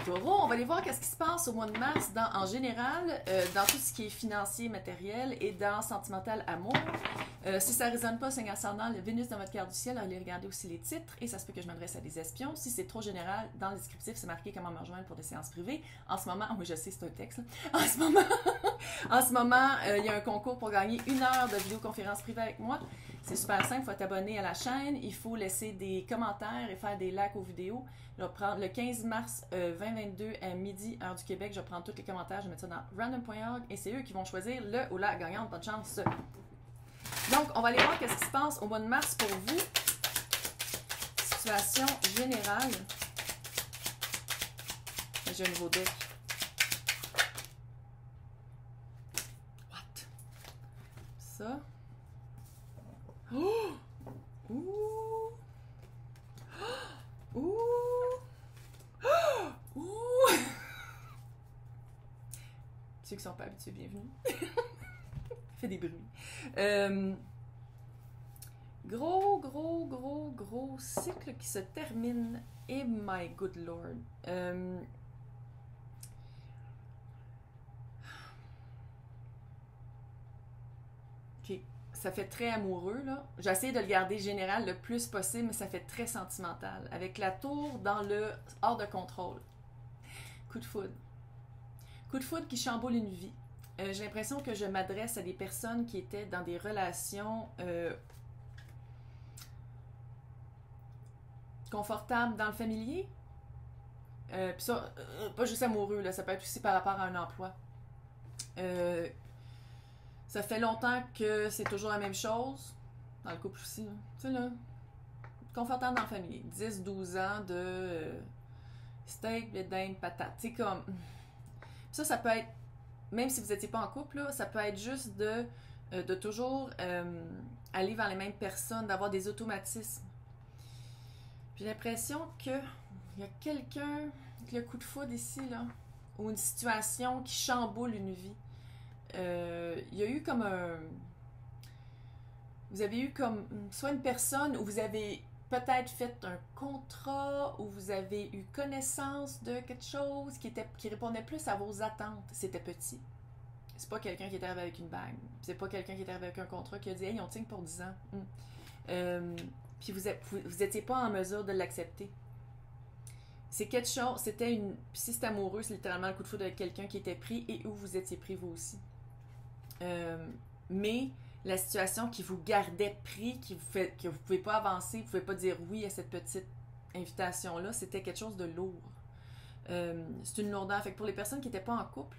Taureau, on va aller voir qu'est-ce qui se passe au mois de mars en général, dans tout ce qui est financier, matériel et dans sentimental amour. Si ça ne résonne pas, signe ascendant, le Vénus dans votre carte du ciel, allez regarder aussi les titres et ça se peut que je m'adresse à des espions. Si c'est trop général, dans le descriptif, c'est marqué comment me rejoindre pour des séances privées. En ce moment, oui, je sais, c'est un texte. Là. En ce moment, il y a un concours pour gagner 1 heure de vidéoconférence privée avec moi. C'est super simple, il faut t'abonner à la chaîne, il faut laisser des commentaires et faire des likes aux vidéos. Je vais prendre le 15 mars 2022 à midi, heure du Québec, je vais prendre tous les commentaires, je vais mettre ça dans random.org et c'est eux qui vont choisir le ou la gagnante. Bonne chance! Donc, on va aller voir qu'est-ce qui se passe au mois de mars pour vous. Situation générale. J'ai un nouveau deck. What? Ça. Oh! Ouh! Ouh! Ouh! Ceux qui sont pas habitués, bienvenue. Fait des bruits. Gros cycle qui se termine. Et my good lord. Ok. Ça fait très amoureux, là. J'essaie de le garder général le plus possible, mais ça fait très sentimental. Avec la tour dans le hors de contrôle. Coup de foudre. Coup de foudre qui chamboule une vie. J'ai l'impression que je m'adresse à des personnes qui étaient dans des relations confortables dans le familier. Puis ça, pas juste amoureux, là, ça peut être aussi par rapport à un emploi. Ça fait longtemps que c'est toujours la même chose. Dans le couple aussi. Tu sais, là. Confortable dans la famille. 10-12 ans de steak, de dinde, patate. Tu sais, comme. Ça peut être. Même si vous n'étiez pas en couple, là, ça peut être juste de toujours aller vers les mêmes personnes, d'avoir des automatismes. J'ai l'impression qu'il y a quelqu'un, avec le coup de foudre ici, là, ou une situation qui chamboule une vie. Il y a eu comme un... Vous avez eu comme soit une personne où vous avez peut-être fait un contrat, où vous avez eu connaissance de quelque chose qui répondait plus à vos attentes. C'était petit. C'est pas quelqu'un qui est arrivé avec une bague. C'est pas quelqu'un qui est arrivé avec un contrat qui a dit « Hey, on signe pour 10 ans. Puis vous étiez pas en mesure de l'accepter. C'est quelque chose, c'était une... Si c'est amoureux, c'est littéralement le coup de foudre avec quelqu'un qui était pris et où vous étiez pris vous aussi. Mais la situation qui vous gardait pris, que vous pouvez pas avancer, vous pouvez pas dire oui à cette petite invitation-là, c'était quelque chose de lourd. C'est une lourdeur. Fait que pour les personnes qui n'étaient pas en couple,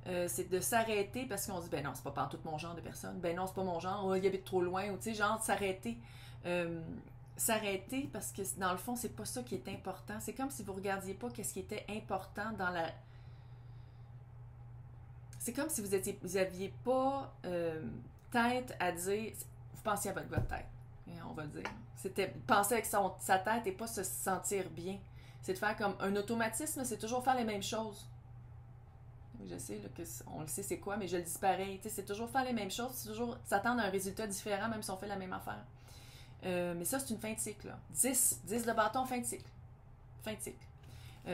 c'est de s'arrêter parce qu'on dit ben non, c'est pas partout mon genre de personne, ben non, c'est pas mon genre, oh, il habite trop loin, ou tu sais, genre s'arrêter. S'arrêter parce que dans le fond, c'est pas ça qui est important. C'est comme si vous regardiez pas qu'est-ce qui était important dans la... C'est comme si vous aviez pas tête à dire... Vous pensiez avec votre tête, on va le dire. C'était penser avec sa tête et pas se sentir bien. C'est de faire comme un automatisme, c'est toujours faire les mêmes choses. Je sais là, on le sait c'est quoi, mais je le dis pareil. C'est toujours faire les mêmes choses, c'est toujours s'attendre à un résultat différent, même si on fait la même affaire. Mais ça, c'est une fin de cycle. Là. 10 de bâton, fin de cycle. Fin de cycle.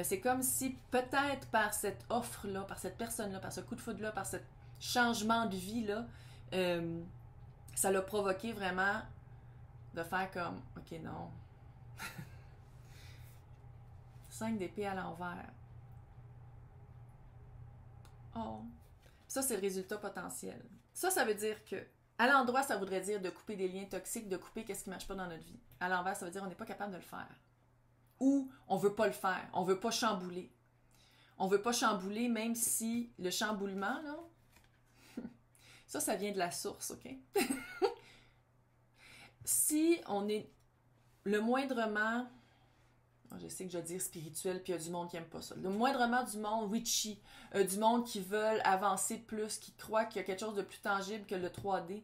C'est comme si, peut-être par cette offre-là, par cette personne-là, par ce coup de foudre-là, par ce changement de vie-là, ça l'a provoqué vraiment de faire comme, OK, non. 5 d'épée à l'envers. Oh. Ça, c'est le résultat potentiel. Ça veut dire que à l'endroit, ça voudrait dire de couper des liens toxiques, de couper qu'est-ce qui ne marche pas dans notre vie. À l'envers, ça veut dire qu'on n'est pas capable de le faire. Ou on ne veut pas le faire. On ne veut pas chambouler. On ne veut pas chambouler, même si le chamboulement, là, ça vient de la source, OK? Si on est le moindrement... Je sais que je vais dire spirituel, puis il y a du monde qui n'aime pas ça. Le moindrement du monde witchy, du monde qui veulent avancer plus, qui croient qu'il y a quelque chose de plus tangible que le 3D.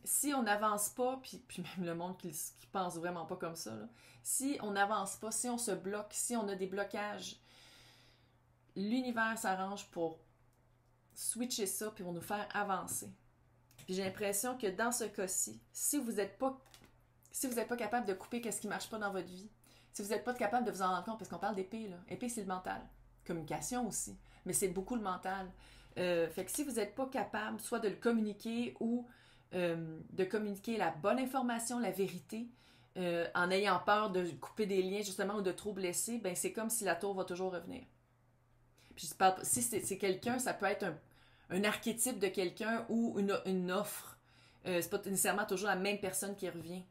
Si on n'avance pas, puis même le monde qui pense vraiment pas comme ça, là, si on n'avance pas, si on se bloque, si on a des blocages, l'univers s'arrange pour switcher ça, puis pour nous faire avancer. Puis j'ai l'impression que dans ce cas-ci, si vous n'êtes pas capable de couper qu'est-ce qui ne marche pas dans votre vie, Si vous n'êtes pas capable de vous en rendre compte, parce qu'on parle d'épée, là. Épée, c'est le mental. Communication aussi. Mais c'est beaucoup le mental. Fait que si vous n'êtes pas capable, soit de le communiquer ou de communiquer la bonne information, la vérité, en ayant peur de couper des liens, justement, ou de trop blesser, ben c'est comme si la tour va toujours revenir. Puis je parle, si c'est quelqu'un, ça peut être un archétype de quelqu'un ou une offre. C'est pas nécessairement toujours la même personne qui revient.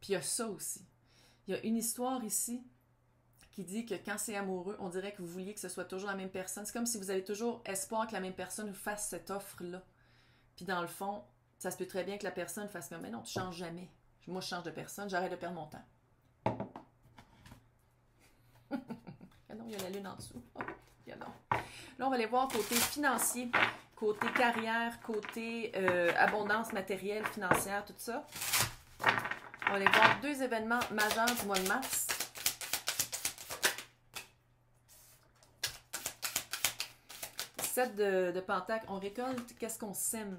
Puis il y a ça aussi. Il y a une histoire ici qui dit que quand c'est amoureux, on dirait que vous vouliez que ce soit toujours la même personne. C'est comme si vous avez toujours espoir que la même personne vous fasse cette offre-là. Puis dans le fond, ça se peut très bien que la personne fasse comme, mais non, tu changes jamais. Moi, je change de personne, j'arrête de perdre mon temps. Ah non, il y a la lune en dessous. Oh, là, on va aller voir côté financier, côté carrière, côté abondance matérielle, financière, tout ça. On va aller voir 2 événements majeurs du mois de mars. Sept de pentacles. On récolte, qu'est-ce qu'on sème?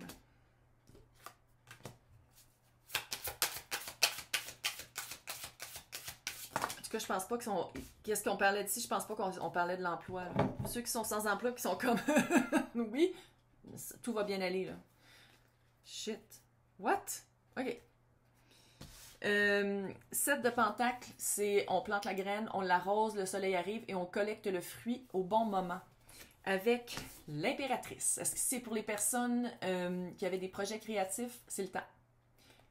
En tout cas, je pense pas qu'ils sont... Qu'est-ce qu'on parlait d'ici? Je pense pas qu'on parlait de l'emploi. Ceux qui sont sans emploi, qui sont comme... oui, tout va bien aller, là. Shit. What? OK. 7 de pentacles, c'est on plante la graine, on l'arrose, le soleil arrive et on collecte le fruit au bon moment. Avec l'impératrice. Est-ce que c'est pour les personnes qui avaient des projets créatifs? C'est le temps.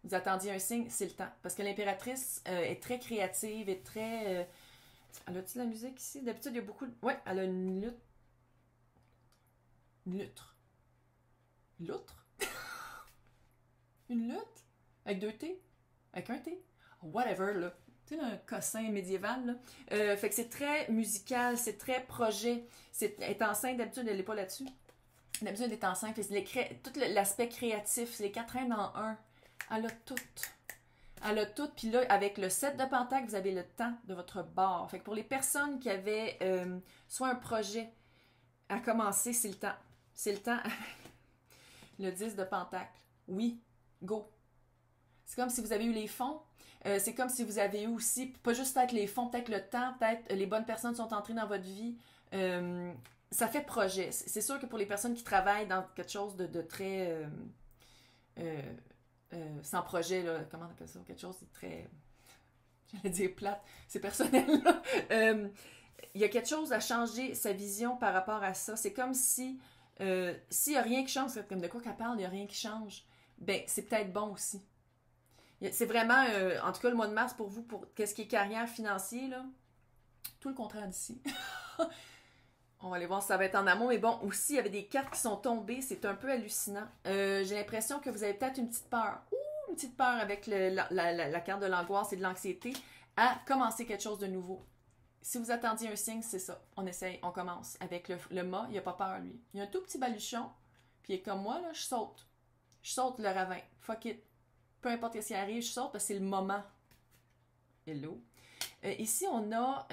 Vous attendiez un signe? C'est le temps. Parce que l'impératrice est très créative et très... Elle a-t-il la musique ici? D'habitude, il y a beaucoup de... Ouais, elle a une lutte. Une lutre. Loutre? Une lutte? Avec 2 T? Avec un T? Whatever, là. Tu sais, un cossin médiéval, là. Fait que c'est très musical, c'est très projet. Elle est enceinte, d'habitude, elle n'est pas là-dessus. D'habitude, elle est enceinte. Tout l'aspect créatif, c'est les 4 reines en un. Elle a tout. Elle a tout. Puis là, avec le 7 de pentacles, vous avez le temps de votre bord. Fait que pour les personnes qui avaient soit un projet à commencer, c'est le temps. C'est le temps. Le 10 de pentacles. Oui, go. C'est comme si vous avez eu les fonds. C'est comme si vous avez eu aussi, pas juste peut-être les fonds, peut-être le temps, peut-être les bonnes personnes sont entrées dans votre vie. Ça fait projet. C'est sûr que pour les personnes qui travaillent dans quelque chose de très... sans projet, là, comment on appelle ça? Quelque chose de très... J'allais dire plate. C'est personnel, là. Il y a quelque chose à changer sa vision par rapport à ça. C'est comme si... s'il n'y a rien qui change, c'est comme de quoi qu'elle parle, il n'y a rien qui change. Ben, c'est peut-être bon aussi. C'est vraiment, en tout cas, le mois de mars pour vous, pour qu'est-ce qui est carrière financier, là, tout le contraire d'ici. On va aller voir si ça va être en amont. Mais bon, aussi, il y avait des cartes qui sont tombées. C'est un peu hallucinant. J'ai l'impression que vous avez peut-être une petite peur. Une petite peur avec la carte de l'angoisse et de l'anxiété à commencer quelque chose de nouveau. Si vous attendiez un signe, c'est ça. On essaye, on commence. Avec le mât, il n'a pas peur, lui. Il a un tout petit baluchon. Puis il est comme moi, là, je saute. Je saute le ravin. Fuck it. Peu importe ce qui arrive, je saute parce que c'est le moment. Hello. Ici, on a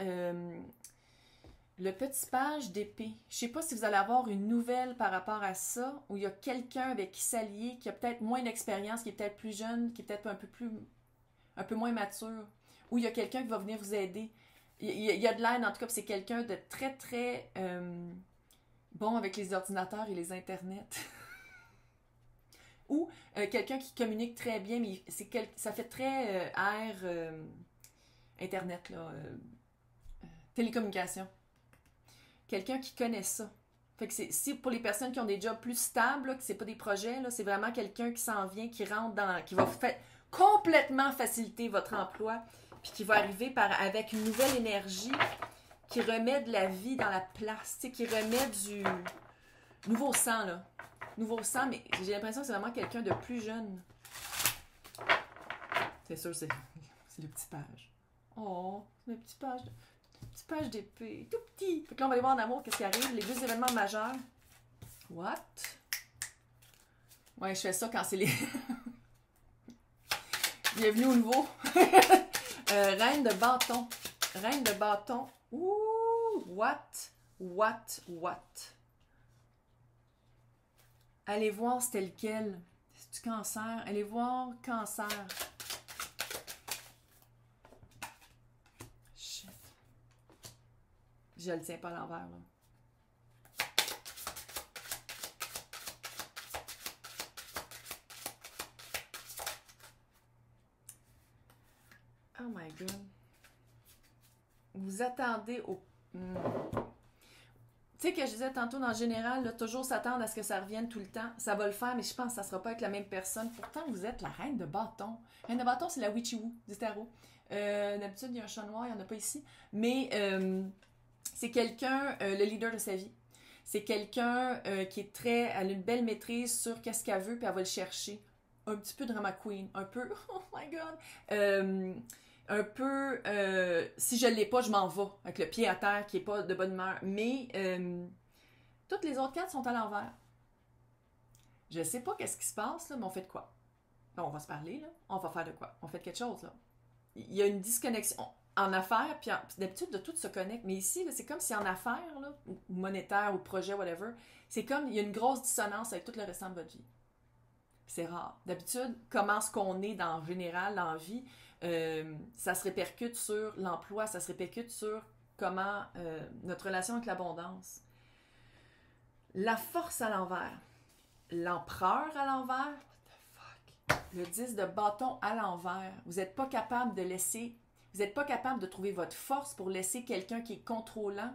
le petit page d'épée. Je ne sais pas si vous allez avoir une nouvelle par rapport à ça, où il y a quelqu'un avec qui s'allier, qui a peut-être moins d'expérience, qui est peut-être plus jeune, qui est peut-être un peu moins mature, ou il y a quelqu'un qui va venir vous aider. Il y a de l'aide, en tout cas, c'est quelqu'un de très, très bon avec les ordinateurs et les internets. Ou quelqu'un qui communique très bien, mais ça fait très air Internet, là, télécommunication. Quelqu'un qui connaît ça. Fait que si pour les personnes qui ont des jobs plus stables, là, que c'est pas des projets, là, c'est vraiment quelqu'un qui s'en vient, qui rentre qui va complètement faciliter votre emploi, puis qui va arriver avec une nouvelle énergie, qui remet de la vie dans la place, qui remet du nouveau sang, là. Nouveau sang, mais j'ai l'impression que c'est vraiment quelqu'un de plus jeune. C'est sûr, c'est le petit page. Oh, c'est le petit page d'épée. Tout petit. Fait que là, on va aller voir en amour qu'est-ce qui arrive. Les 2 événements majeurs. What? Ouais, je fais ça quand c'est les... Bienvenue au nouveau. Reine de bâton. Reine de bâton. Ouh! What? Allez voir c'était lequel. C'est du cancer. Allez voir cancer. Je le tiens pas à l'envers, là. Oh my God. Vous attendez au... Tu sais que je disais tantôt, dans le général, là, toujours s'attendre à ce que ça revienne tout le temps. Ça va le faire, mais je pense que ça ne sera pas avec la même personne. Pourtant, vous êtes la reine de bâton. Reine de bâton, c'est la Witchy-Woo du tarot. D'habitude, il y a un chat noir, il n'y en a pas ici. Mais c'est quelqu'un, le leader de sa vie. C'est quelqu'un qui est très... Elle a une belle maîtrise sur qu'est-ce qu'elle veut, puis elle va le chercher. Un petit peu drama queen, un peu... Oh my God! Un peu, si je ne l'ai pas, je m'en vais, avec le pied à terre qui n'est pas de bonne humeur. Mais toutes les autres cartes sont à l'envers. Je ne sais pas qu'est-ce qui se passe, là, mais on fait de quoi? Bon, on va se parler, là. On va faire de quoi? On fait de quelque chose, là. Il y a une disconnexion en affaires, puis d'habitude, de tout se connecte. Mais ici, c'est comme si en affaires, là, ou monétaire, ou projet, whatever, c'est comme, il y a une grosse dissonance avec tout le restant de votre vie. C'est rare. D'habitude, comment ce qu'on est en général dans la vie, ça se répercute sur l'emploi, ça se répercute sur comment notre relation avec l'abondance. La force à l'envers. L'empereur à l'envers. What the fuck? Le 10 de bâton à l'envers. Vous n'êtes pas capable de laisser... Vous n'êtes pas capable de trouver votre force pour laisser quelqu'un qui est contrôlant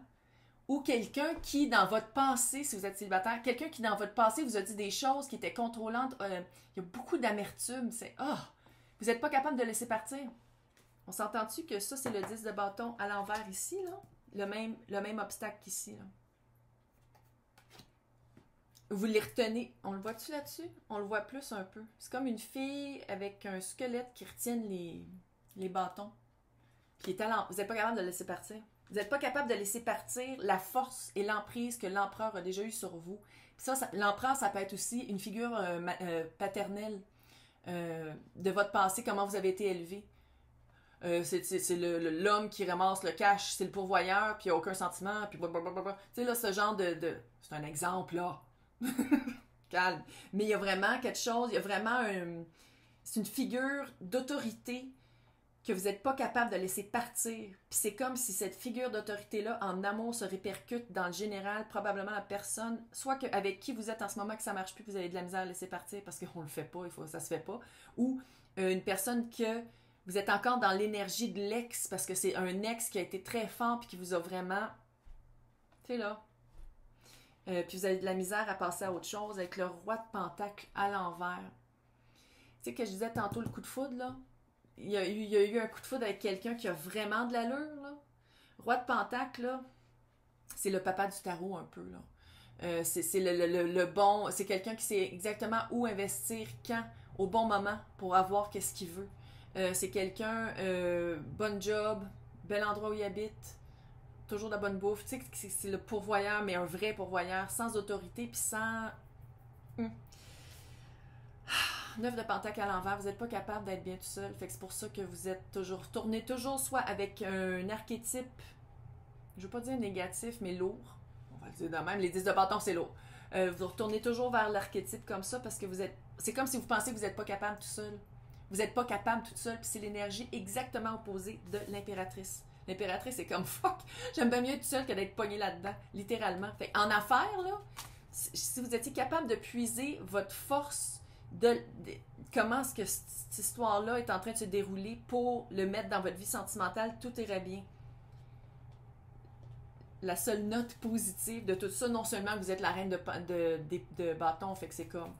ou quelqu'un qui, dans votre passé, si vous êtes célibataire, quelqu'un qui, dans votre passé, vous a dit des choses qui étaient contrôlantes. Il y a beaucoup d'amertume. C'est... Vous n'êtes pas capable de laisser partir. On s'entend-tu que ça, c'est le 10 de bâton à l'envers ici, là? Le même obstacle qu'ici, là. Vous les retenez. On le voit-tu là-dessus? On le voit plus un peu. C'est comme une fille avec un squelette qui retienne les bâtons. Puis vous n'êtes pas capable de le laisser partir. Vous n'êtes pas capable de laisser partir la force et l'emprise que l'empereur a déjà eue sur vous. Puis ça l'empereur, ça peut être aussi une figure paternelle de votre passé, comment vous avez été élevé. C'est l'homme qui ramasse le cash, c'est le pourvoyeur, puis il n'y a aucun sentiment, puis blablabla. Tu sais, là, ce genre de... C'est un exemple, là. Calme. Mais il y a vraiment quelque chose, il y a vraiment c'est une figure d'autorité que vous n'êtes pas capable de laisser partir. Puis c'est comme si cette figure d'autorité-là, en amour, se répercute dans le général, probablement la personne, soit avec qui vous êtes en ce moment, que ça ne marche plus, que vous avez de la misère à laisser partir parce qu'on ne le fait pas, ça se fait pas, ou une personne que vous êtes encore dans l'énergie de l'ex, parce que c'est un ex qui a été très fort puis qui vous a vraiment... Tu sais, là. Puis vous avez de la misère à passer à autre chose avec le roi de pentacle à l'envers. Tu sais que je disais tantôt le coup de foudre, là? Il y a eu un coup de foudre avec quelqu'un qui a vraiment de l'allure, là. Roi de pentacle, là, c'est le papa du tarot un peu, là. C'est le bon... C'est quelqu'un qui sait exactement où investir, quand, au bon moment, pour avoir qu'est-ce qu'il veut. C'est quelqu'un, bon job, bel endroit où il habite, toujours de la bonne bouffe. Tu sais, c'est le pourvoyeur, mais un vrai pourvoyeur, sans autorité, puis sans... 9 de pentacle à l'envers, vous n'êtes pas capable d'être bien tout seul. Fait que c'est pour ça que vous êtes toujours... Tournez toujours soit avec un archétype, je ne veux pas dire négatif, mais lourd. On va le dire de même, les 10 de bâton, c'est lourd. Vous retournez toujours vers l'archétype comme ça parce que vous êtes... C'est comme si vous pensez que vous n'êtes pas capable tout seul. Vous n'êtes pas capable toute seule, puis c'est l'énergie exactement opposée de l'impératrice. L'impératrice, c'est comme fuck, j'aime bien mieux toute seule que d'être pognée là-dedans, littéralement. Fait en affaires, là, si vous étiez capable de puiser votre force de comment est-ce que cette histoire-là est en train de se dérouler pour le mettre dans votre vie sentimentale, tout irait bien. La seule note positive de tout ça, non seulement vous êtes la reine de bâton, fait que c'est comme...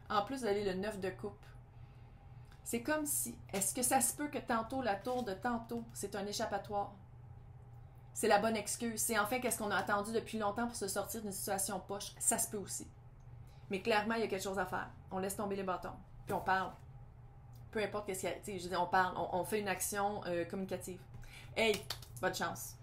En plus, vous avez le 9 de coupe. C'est comme si... Est-ce que ça se peut que tantôt, la tour de tantôt, c'est un échappatoire? C'est la bonne excuse. C'est en fait qu'est-ce qu'on a attendu depuis longtemps pour se sortir d'une situation poche. Ça se peut aussi. Mais clairement, il y a quelque chose à faire. On laisse tomber les bâtons. Puis on parle. Peu importe qu'est-ce qu'il y a. Tu sais, je veux dire, on parle. On fait une action communicative. Hey, bonne chance.